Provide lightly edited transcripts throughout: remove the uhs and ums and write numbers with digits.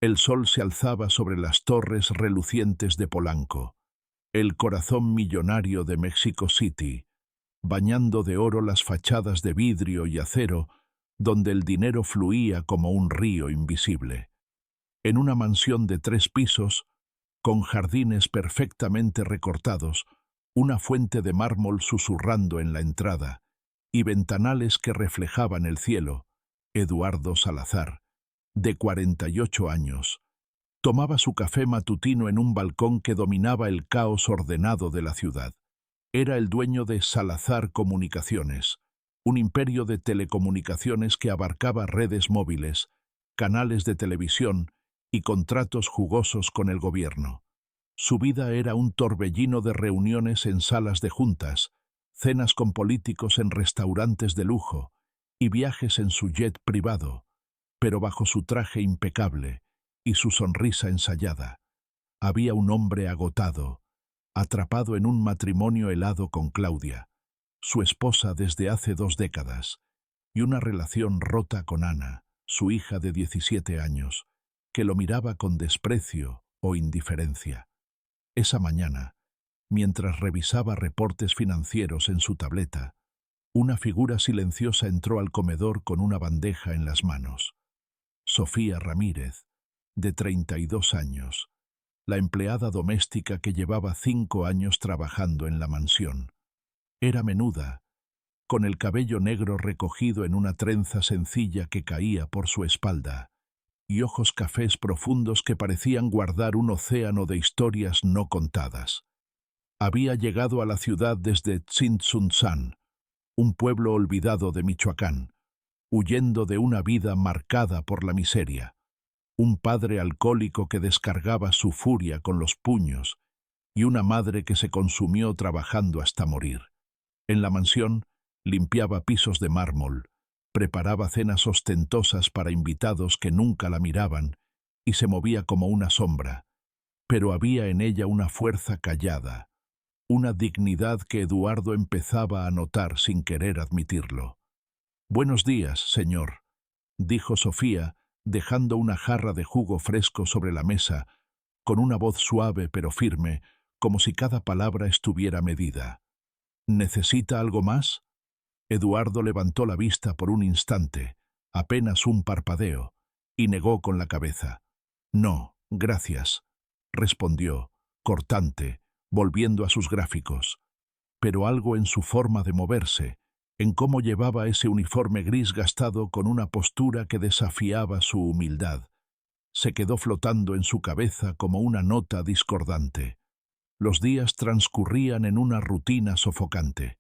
El sol se alzaba sobre las torres relucientes de Polanco, el corazón millonario de Mexico City, bañando de oro las fachadas de vidrio y acero, donde el dinero fluía como un río invisible. En una mansión de 3 pisos, con jardines perfectamente recortados, una fuente de mármol susurrando en la entrada, y ventanales que reflejaban el cielo, Eduardo Salazar, de 48 años, tomaba su café matutino en un balcón que dominaba el caos ordenado de la ciudad. Era el dueño de Salazar Comunicaciones, un imperio de telecomunicaciones que abarcaba redes móviles, canales de televisión y contratos jugosos con el gobierno. Su vida era un torbellino de reuniones en salas de juntas, cenas con políticos en restaurantes de lujo y viajes en su jet privado, pero bajo su traje impecable y su sonrisa ensayada, había un hombre agotado, atrapado en un matrimonio helado con Claudia, su esposa desde hace 2 décadas, y una relación rota con Ana, su hija de 17 años, que lo miraba con desprecio o indiferencia. Esa mañana, mientras revisaba reportes financieros en su tableta, una figura silenciosa entró al comedor con una bandeja en las manos. Sofía Ramírez, de 32 años, la empleada doméstica que llevaba 5 años trabajando en la mansión. Era menuda, con el cabello negro recogido en una trenza sencilla que caía por su espalda, y ojos cafés profundos que parecían guardar un océano de historias no contadas. Había llegado a la ciudad desde Tzintzuntzán, un pueblo olvidado de Michoacán, huyendo de una vida marcada por la miseria, un padre alcohólico que descargaba su furia con los puños y una madre que se consumió trabajando hasta morir. En la mansión limpiaba pisos de mármol, preparaba cenas ostentosas para invitados que nunca la miraban y se movía como una sombra, pero había en ella una fuerza callada, una dignidad que Eduardo empezaba a notar sin querer admitirlo. «Buenos días, señor», dijo Sofía, dejando una jarra de jugo fresco sobre la mesa, con una voz suave pero firme, como si cada palabra estuviera medida. «¿Necesita algo más?» Eduardo levantó la vista por un instante, apenas un parpadeo, y negó con la cabeza. «No, gracias», respondió, cortante, volviendo a sus gráficos. Pero algo en su forma de moverse, en cómo llevaba ese uniforme gris gastado con una postura que desafiaba su humildad, se quedó flotando en su cabeza como una nota discordante. Los días transcurrían en una rutina sofocante.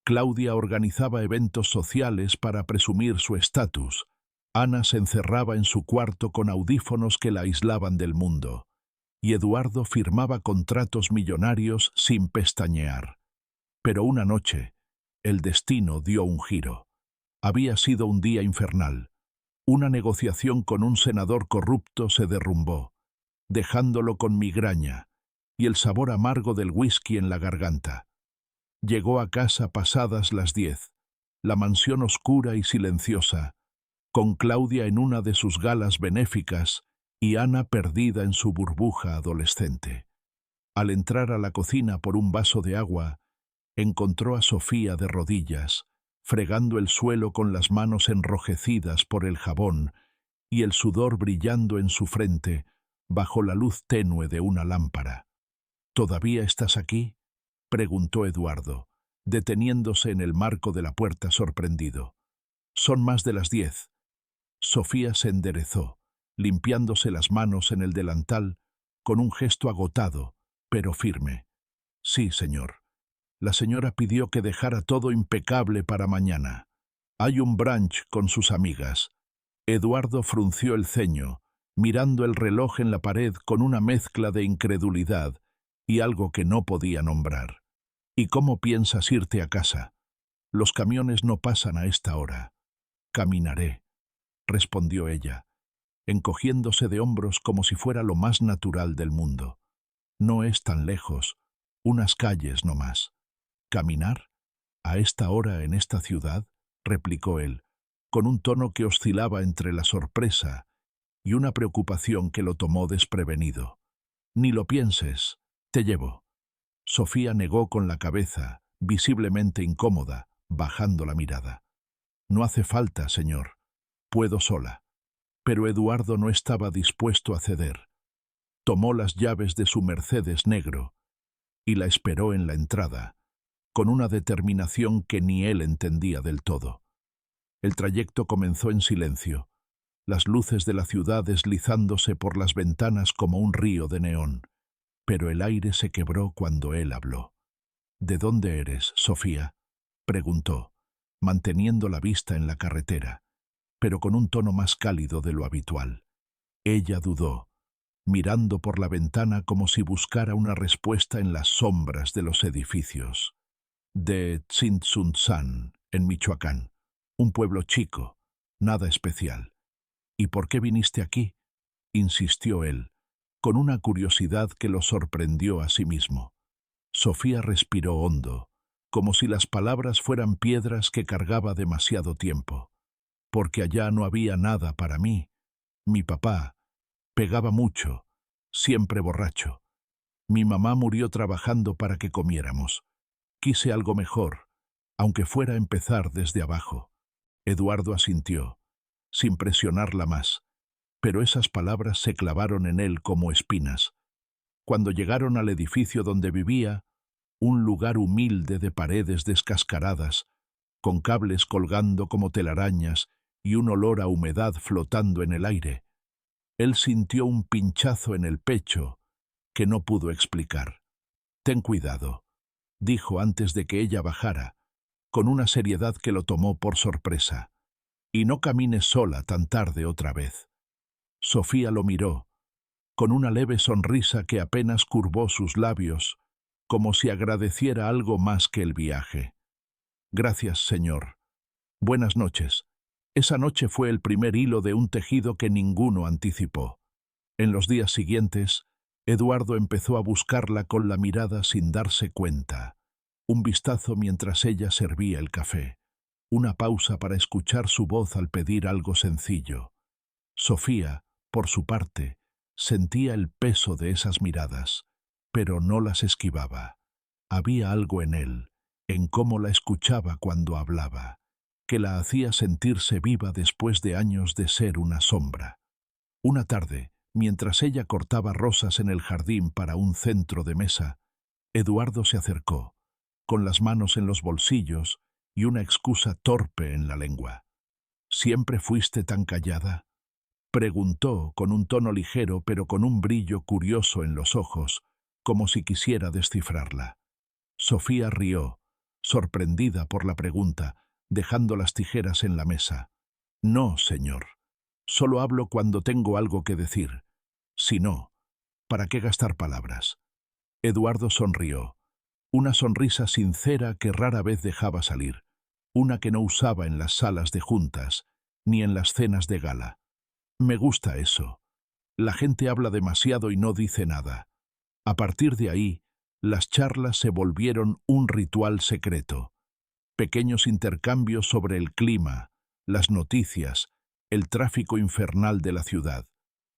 Claudia organizaba eventos sociales para presumir su estatus. Ana se encerraba en su cuarto con audífonos que la aislaban del mundo. Y Eduardo firmaba contratos millonarios sin pestañear. Pero una noche, el destino dio un giro. Había sido un día infernal. Una negociación con un senador corrupto se derrumbó, dejándolo con migraña y el sabor amargo del whisky en la garganta. Llegó a casa pasadas las 10, la mansión oscura y silenciosa, con Claudia en una de sus galas benéficas y Ana perdida en su burbuja adolescente. Al entrar a la cocina por un vaso de agua, encontró a Sofía de rodillas, fregando el suelo con las manos enrojecidas por el jabón y el sudor brillando en su frente bajo la luz tenue de una lámpara. «¿Todavía estás aquí?», preguntó Eduardo, deteniéndose en el marco de la puerta sorprendido. «Son más de las 10». Sofía se enderezó, limpiándose las manos en el delantal, con un gesto agotado, pero firme. «Sí, señor. La señora pidió que dejara todo impecable para mañana. Hay un brunch con sus amigas». Eduardo frunció el ceño, mirando el reloj en la pared con una mezcla de incredulidad y algo que no podía nombrar. «¿Y cómo piensas irte a casa? Los camiones no pasan a esta hora». «Caminaré», respondió ella, encogiéndose de hombros como si fuera lo más natural del mundo. «No es tan lejos, unas calles no más». «¿Caminar? ¿A esta hora en esta ciudad?», replicó él, con un tono que oscilaba entre la sorpresa y una preocupación que lo tomó desprevenido. «Ni lo pienses, te llevo». Sofía negó con la cabeza, visiblemente incómoda, bajando la mirada. «No hace falta, señor. Puedo sola». Pero Eduardo no estaba dispuesto a ceder. Tomó las llaves de su Mercedes negro y la esperó en la entrada, con una determinación que ni él entendía del todo. El trayecto comenzó en silencio, las luces de la ciudad deslizándose por las ventanas como un río de neón, pero el aire se quebró cuando él habló. «¿De dónde eres, Sofía?», preguntó, manteniendo la vista en la carretera, pero con un tono más cálido de lo habitual. Ella dudó, mirando por la ventana como si buscara una respuesta en las sombras de los edificios. «De Tzintzuntzán, en Michoacán, un pueblo chico, nada especial». «¿Y por qué viniste aquí?», insistió él, con una curiosidad que lo sorprendió a sí mismo. Sofía respiró hondo, como si las palabras fueran piedras que cargaba demasiado tiempo. «Porque allá no había nada para mí. Mi papá pegaba mucho, siempre borracho. Mi mamá murió trabajando para que comiéramos. Quise algo mejor, aunque fuera empezar desde abajo». Eduardo asintió, sin presionarla más, pero esas palabras se clavaron en él como espinas. Cuando llegaron al edificio donde vivía, un lugar humilde de paredes descascaradas, con cables colgando como telarañas y un olor a humedad flotando en el aire, él sintió un pinchazo en el pecho que no pudo explicar. «Ten cuidado», dijo antes de que ella bajara, con una seriedad que lo tomó por sorpresa. «Y no camines sola tan tarde otra vez». Sofía lo miró, con una leve sonrisa que apenas curvó sus labios, como si agradeciera algo más que el viaje. «Gracias, señor. Buenas noches». Esa noche fue el primer hilo de un tejido que ninguno anticipó. En los días siguientes, Eduardo empezó a buscarla con la mirada sin darse cuenta. Un vistazo mientras ella servía el café. Una pausa para escuchar su voz al pedir algo sencillo. Sofía, por su parte, sentía el peso de esas miradas, pero no las esquivaba. Había algo en él, en cómo la escuchaba cuando hablaba, que la hacía sentirse viva después de años de ser una sombra. Una tarde, mientras ella cortaba rosas en el jardín para un centro de mesa, Eduardo se acercó, con las manos en los bolsillos y una excusa torpe en la lengua. «¿Siempre fuiste tan callada?», preguntó con un tono ligero pero con un brillo curioso en los ojos, como si quisiera descifrarla. Sofía rió, sorprendida por la pregunta, dejando las tijeras en la mesa. «No, señor. Solo hablo cuando tengo algo que decir. Si no, ¿para qué gastar palabras?». Eduardo sonrió, una sonrisa sincera que rara vez dejaba salir, una que no usaba en las salas de juntas, ni en las cenas de gala. «Me gusta eso. La gente habla demasiado y no dice nada». A partir de ahí, las charlas se volvieron un ritual secreto. Pequeños intercambios sobre el clima, las noticias, el tráfico infernal de la ciudad.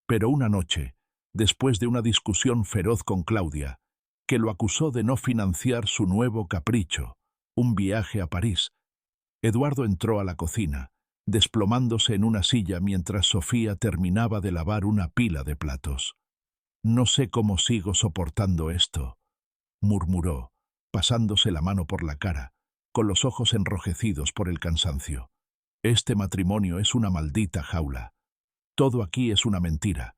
Pero una noche, después de una discusión feroz con Claudia, que lo acusó de no financiar su nuevo capricho, un viaje a París, Eduardo entró a la cocina, desplomándose en una silla mientras Sofía terminaba de lavar una pila de platos. «No sé cómo sigo soportando esto», murmuró, pasándose la mano por la cara, con los ojos enrojecidos por el cansancio. «Este matrimonio es una maldita jaula. Todo aquí es una mentira.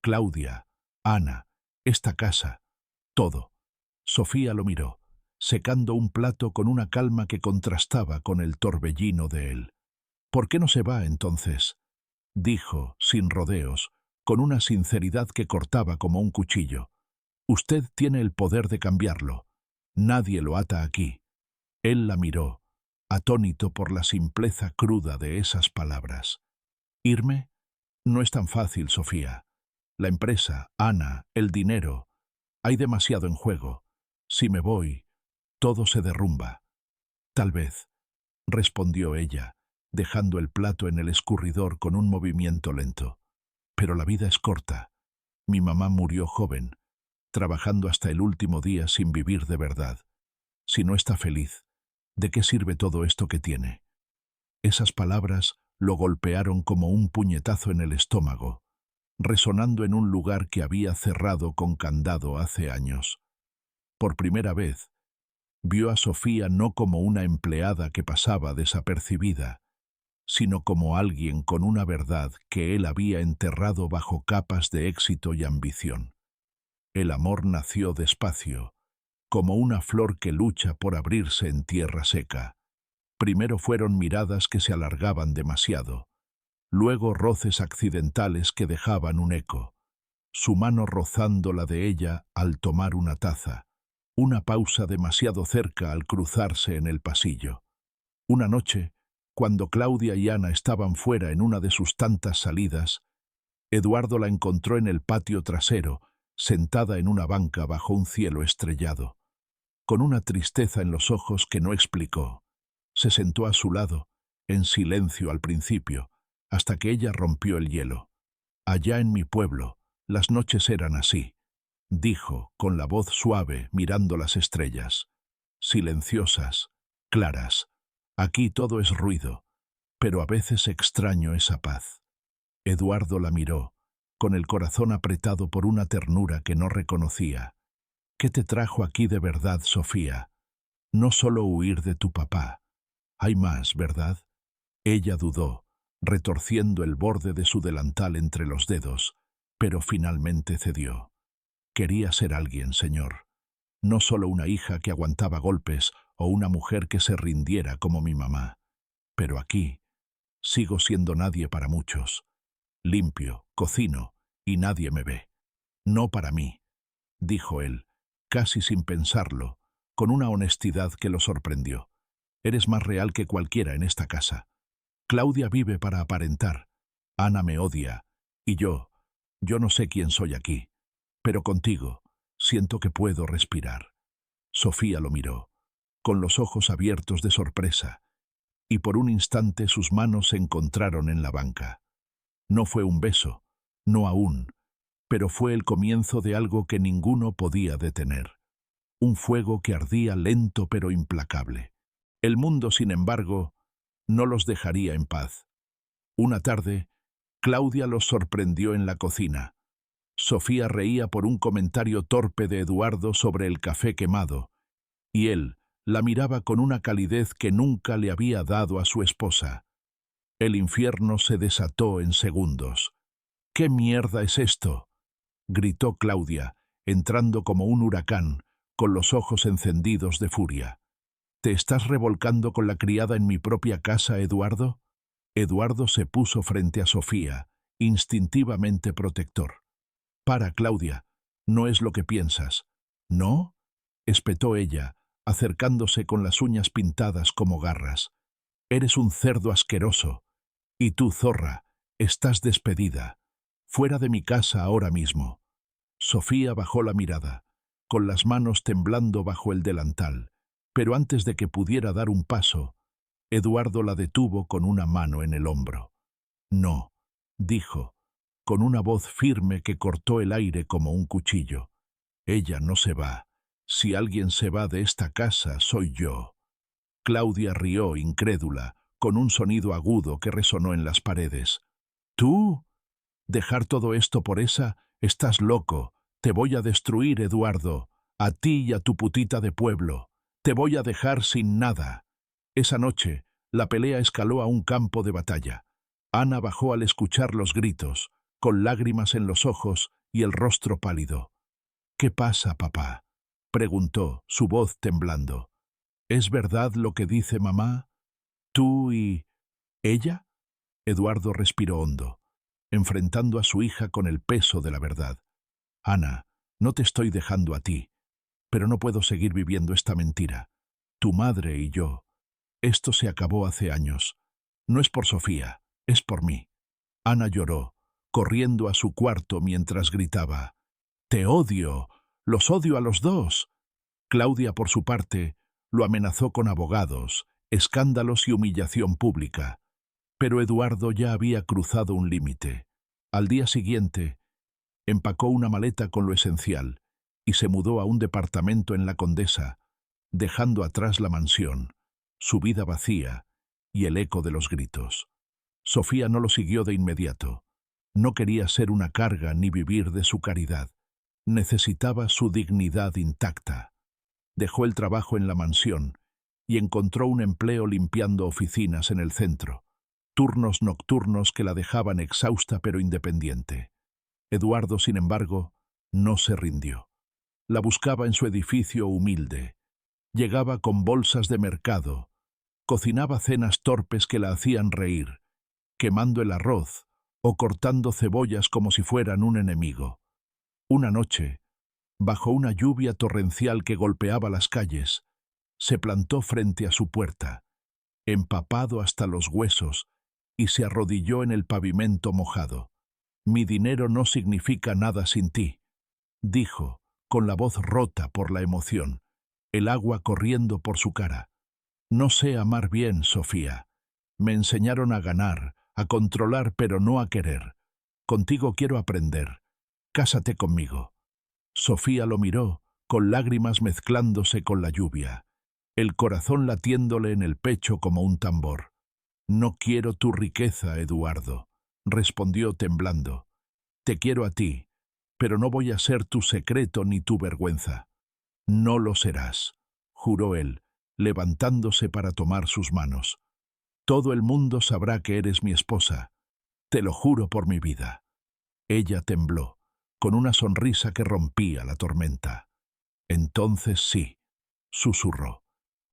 Claudia, Ana, esta casa, todo». Sofía lo miró, secando un plato con una calma que contrastaba con el torbellino de él. «¿Por qué no se va, entonces?», dijo, sin rodeos, con una sinceridad que cortaba como un cuchillo. «Usted tiene el poder de cambiarlo. Nadie lo ata aquí». Él la miró, atónito por la simpleza cruda de esas palabras. «¿Irme? No es tan fácil, Sofía. La empresa, Ana, el dinero. Hay demasiado en juego. Si me voy, todo se derrumba». «Tal vez», respondió ella, dejando el plato en el escurridor con un movimiento lento. Pero la vida es corta. Mi mamá murió joven, trabajando hasta el último día sin vivir de verdad. Si no está feliz, ¿de qué sirve todo esto que tiene? Esas palabras lo golpearon como un puñetazo en el estómago, resonando en un lugar que había cerrado con candado hace años. Por primera vez, vio a Sofía no como una empleada que pasaba desapercibida, sino como alguien con una verdad que él había enterrado bajo capas de éxito y ambición. El amor nació despacio, como una flor que lucha por abrirse en tierra seca. Primero fueron miradas que se alargaban demasiado, luego roces accidentales que dejaban un eco, su mano rozando la de ella al tomar una taza, una pausa demasiado cerca al cruzarse en el pasillo. Una noche, cuando Claudia y Ana estaban fuera en una de sus tantas salidas, Eduardo la encontró en el patio trasero, sentada en una banca bajo un cielo estrellado, con una tristeza en los ojos que no explicó. Se sentó a su lado, en silencio al principio, hasta que ella rompió el hielo. Allá en mi pueblo, las noches eran así, dijo, con la voz suave, mirando las estrellas. Silenciosas, claras. Aquí todo es ruido, pero a veces extraño esa paz. Eduardo la miró, con el corazón apretado por una ternura que no reconocía. ¿Qué te trajo aquí de verdad, Sofía? No solo huir de tu papá. Hay más, ¿verdad? Ella dudó, retorciendo el borde de su delantal entre los dedos, pero finalmente cedió. Quería ser alguien, señor. No solo una hija que aguantaba golpes o una mujer que se rindiera como mi mamá. Pero aquí sigo siendo nadie para muchos. Limpio, cocino, y nadie me ve. No para mí, dijo él, casi sin pensarlo, con una honestidad que lo sorprendió. Eres más real que cualquiera en esta casa. Claudia vive para aparentar. Ana me odia. Y yo no sé quién soy aquí. Pero contigo, siento que puedo respirar. Sofía lo miró, con los ojos abiertos de sorpresa, y por un instante sus manos se encontraron en la banca. No fue un beso, no aún, pero fue el comienzo de algo que ninguno podía detener. Un fuego que ardía lento pero implacable. El mundo, sin embargo, no los dejaría en paz. Una tarde, Claudia los sorprendió en la cocina. Sofía reía por un comentario torpe de Eduardo sobre el café quemado, y él la miraba con una calidez que nunca le había dado a su esposa. El infierno se desató en segundos. ¿Qué mierda es esto?, gritó Claudia, entrando como un huracán, con los ojos encendidos de furia. ¿Te estás revolcando con la criada en mi propia casa, Eduardo? Eduardo se puso frente a Sofía, instintivamente protector. Para, Claudia, no es lo que piensas. ¿No?, espetó ella, acercándose con las uñas pintadas como garras. Eres un cerdo asqueroso. Y tú, zorra, estás despedida. Fuera de mi casa ahora mismo. Sofía bajó la mirada, con las manos temblando bajo el delantal, pero antes de que pudiera dar un paso, Eduardo la detuvo con una mano en el hombro. No, dijo, con una voz firme que cortó el aire como un cuchillo. Ella no se va. Si alguien se va de esta casa, soy yo. Claudia rió, incrédula, con un sonido agudo que resonó en las paredes. ¿Tú? ¿Dejar todo esto por esa? Estás loco. Te voy a destruir, Eduardo. A ti y a tu putita de pueblo. Te voy a dejar sin nada. Esa noche, la pelea escaló a un campo de batalla. Ana bajó al escuchar los gritos, con lágrimas en los ojos y el rostro pálido. ¿Qué pasa, papá?, preguntó, su voz temblando. ¿Es verdad lo que dice mamá? ¿Tú y ella? Eduardo respiró hondo, enfrentando a su hija con el peso de la verdad. Ana, no te estoy dejando a ti, pero no puedo seguir viviendo esta mentira. Tu madre y yo. Esto se acabó hace años. No es por Sofía, es por mí. Ana lloró, corriendo a su cuarto mientras gritaba. «¡Te odio! ¡Los odio a los dos!». Claudia, por su parte, lo amenazó con abogados, escándalos y humillación pública. Pero Eduardo ya había cruzado un límite. Al día siguiente, empacó una maleta con lo esencial y se mudó a un departamento en la Condesa, dejando atrás la mansión, su vida vacía y el eco de los gritos. Sofía no lo siguió de inmediato. No quería ser una carga ni vivir de su caridad. Necesitaba su dignidad intacta. Dejó el trabajo en la mansión y encontró un empleo limpiando oficinas en el centro, turnos nocturnos que la dejaban exhausta pero independiente. Eduardo, sin embargo, no se rindió. La buscaba en su edificio humilde. Llegaba con bolsas de mercado, cocinaba cenas torpes que la hacían reír, quemando el arroz o cortando cebollas como si fueran un enemigo. Una noche, bajo una lluvia torrencial que golpeaba las calles, se plantó frente a su puerta, empapado hasta los huesos, y se arrodilló en el pavimento mojado. «Mi dinero no significa nada sin ti», dijo, con la voz rota por la emoción, el agua corriendo por su cara. «No sé amar bien, Sofía. Me enseñaron a ganar, a controlar, pero no a querer. Contigo quiero aprender. Cásate conmigo». Sofía lo miró, con lágrimas mezclándose con la lluvia, el corazón latiéndole en el pecho como un tambor. «No quiero tu riqueza, Eduardo», respondió temblando. «Te quiero a ti, pero no voy a ser tu secreto ni tu vergüenza». «No lo serás», juró él, levantándose para tomar sus manos. «Todo el mundo sabrá que eres mi esposa. Te lo juro por mi vida». Ella tembló, con una sonrisa que rompía la tormenta. «Entonces sí», susurró,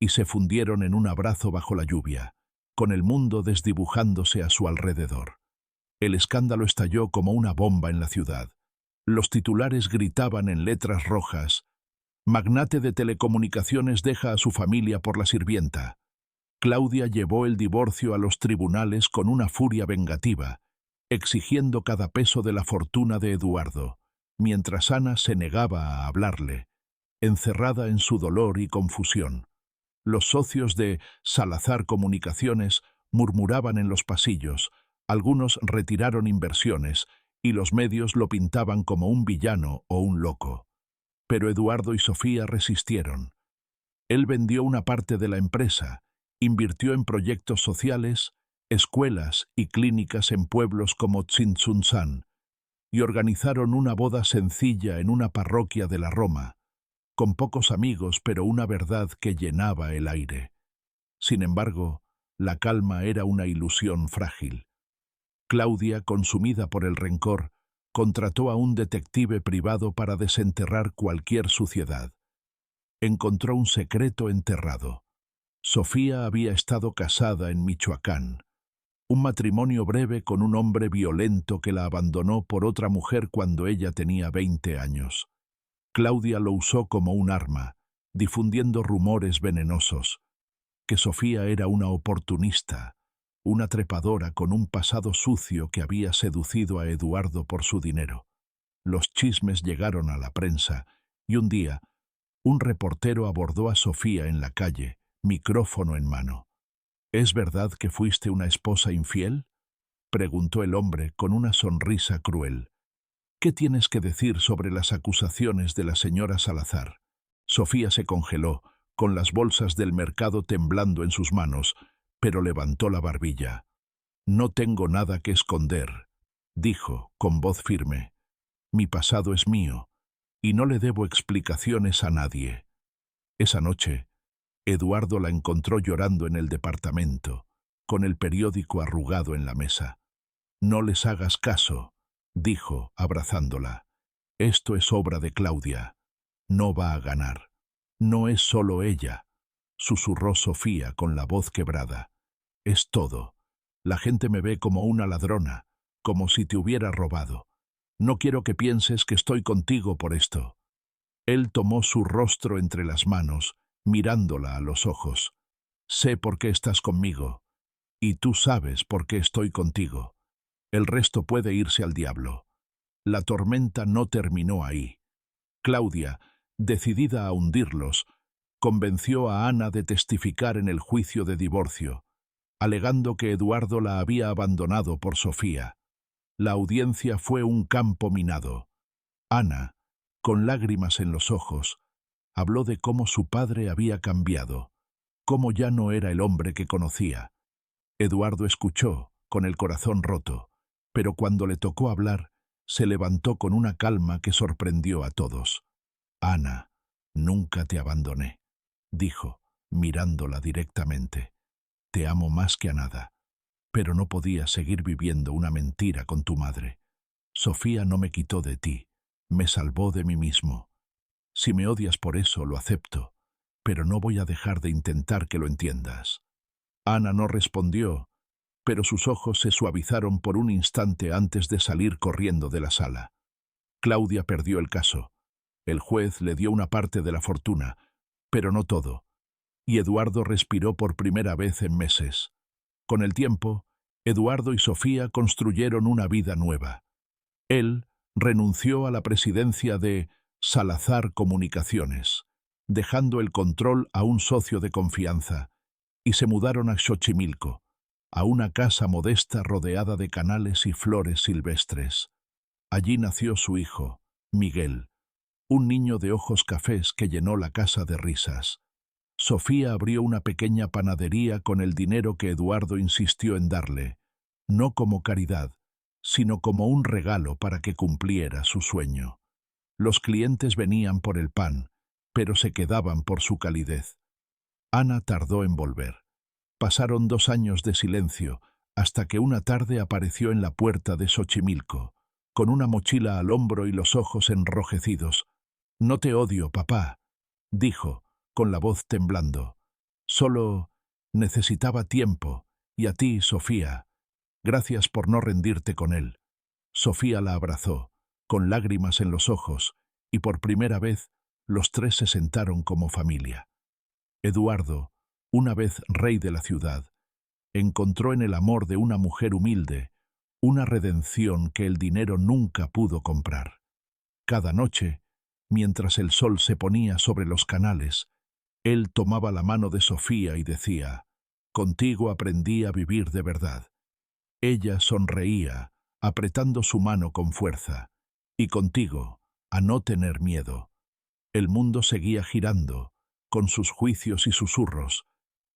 y se fundieron en un abrazo bajo la lluvia, con el mundo desdibujándose a su alrededor. El escándalo estalló como una bomba en la ciudad. Los titulares gritaban en letras rojas: «Magnate de telecomunicaciones deja a su familia por la sirvienta». Claudia llevó el divorcio a los tribunales con una furia vengativa, exigiendo cada peso de la fortuna de Eduardo, mientras Ana se negaba a hablarle, encerrada en su dolor y confusión. Los socios de Salazar Comunicaciones murmuraban en los pasillos, algunos retiraron inversiones y los medios lo pintaban como un villano o un loco. Pero Eduardo y Sofía resistieron. Él vendió una parte de la empresa, invirtió en proyectos sociales, escuelas y clínicas en pueblos como Tzintzuntzán, y organizaron una boda sencilla en una parroquia de la Roma, con pocos amigos pero una verdad que llenaba el aire. Sin embargo, la calma era una ilusión frágil. Claudia, consumida por el rencor, contrató a un detective privado para desenterrar cualquier suciedad. Encontró un secreto enterrado. Sofía había estado casada en Michoacán. Un matrimonio breve con un hombre violento que la abandonó por otra mujer cuando ella tenía 20 años. Claudia lo usó como un arma, difundiendo rumores venenosos. Que Sofía era una oportunista, una trepadora con un pasado sucio que había seducido a Eduardo por su dinero. Los chismes llegaron a la prensa y un día, un reportero abordó a Sofía en la calle, micrófono en mano. «¿Es verdad que fuiste una esposa infiel?», preguntó el hombre con una sonrisa cruel. «¿Qué tienes que decir sobre las acusaciones de la señora Salazar?». Sofía se congeló, con las bolsas del mercado temblando en sus manos, pero levantó la barbilla. «No tengo nada que esconder», dijo, con voz firme. «Mi pasado es mío, y no le debo explicaciones a nadie». Esa noche, Eduardo la encontró llorando en el departamento, con el periódico arrugado en la mesa. «No les hagas caso», dijo, abrazándola. «Esto es obra de Claudia. No va a ganar. No es solo ella», susurró Sofía con la voz quebrada. «Es todo. La gente me ve como una ladrona, como si te hubiera robado. No quiero que pienses que estoy contigo por esto». Él tomó su rostro entre las manos, mirándola a los ojos. «Sé por qué estás conmigo, y tú sabes por qué estoy contigo. El resto puede irse al diablo». La tormenta no terminó ahí. Claudia, decidida a hundirlos, convenció a Ana de testificar en el juicio de divorcio, alegando que Eduardo la había abandonado por Sofía. La audiencia fue un campo minado. Ana, con lágrimas en los ojos, habló de cómo su padre había cambiado, cómo ya no era el hombre que conocía. Eduardo escuchó, con el corazón roto, pero cuando le tocó hablar, se levantó con una calma que sorprendió a todos. «Ana, nunca te abandoné», dijo, mirándola directamente. «Te amo más que a nada, pero no podía seguir viviendo una mentira con tu madre. Sofía no me quitó de ti, me salvó de mí mismo. Si me odias por eso, lo acepto, pero no voy a dejar de intentar que lo entiendas». Ana no respondió, pero sus ojos se suavizaron por un instante antes de salir corriendo de la sala. Claudia perdió el caso. El juez le dio una parte de la fortuna, pero no todo, y Eduardo respiró por primera vez en meses. Con el tiempo, Eduardo y Sofía construyeron una vida nueva. Él renunció a la presidencia de Salazar Comunicaciones, dejando el control a un socio de confianza, y se mudaron a Xochimilco, a una casa modesta rodeada de canales y flores silvestres. Allí nació su hijo, Miguel, un niño de ojos cafés que llenó la casa de risas. Sofía abrió una pequeña panadería con el dinero que Eduardo insistió en darle, no como caridad, sino como un regalo para que cumpliera su sueño. Los clientes venían por el pan, pero se quedaban por su calidez. Ana tardó en volver. Pasaron 2 años de silencio, hasta que una tarde apareció en la puerta de Xochimilco, con una mochila al hombro y los ojos enrojecidos. «No te odio, papá», dijo, con la voz temblando. «Solo necesitaba tiempo, y a ti, Sofía. Gracias por no rendirte con él». Sofía la abrazó, con lágrimas en los ojos, y por primera vez los tres se sentaron como familia. Eduardo, una vez rey de la ciudad, encontró en el amor de una mujer humilde una redención que el dinero nunca pudo comprar. Cada noche, mientras el sol se ponía sobre los canales, él tomaba la mano de Sofía y decía: «Contigo aprendí a vivir de verdad». Ella sonreía, apretando su mano con fuerza. «Y contigo, a no tener miedo». El mundo seguía girando, con sus juicios y susurros,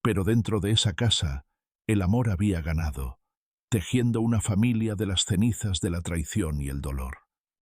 pero dentro de esa casa, el amor había ganado, tejiendo una familia de las cenizas de la traición y el dolor.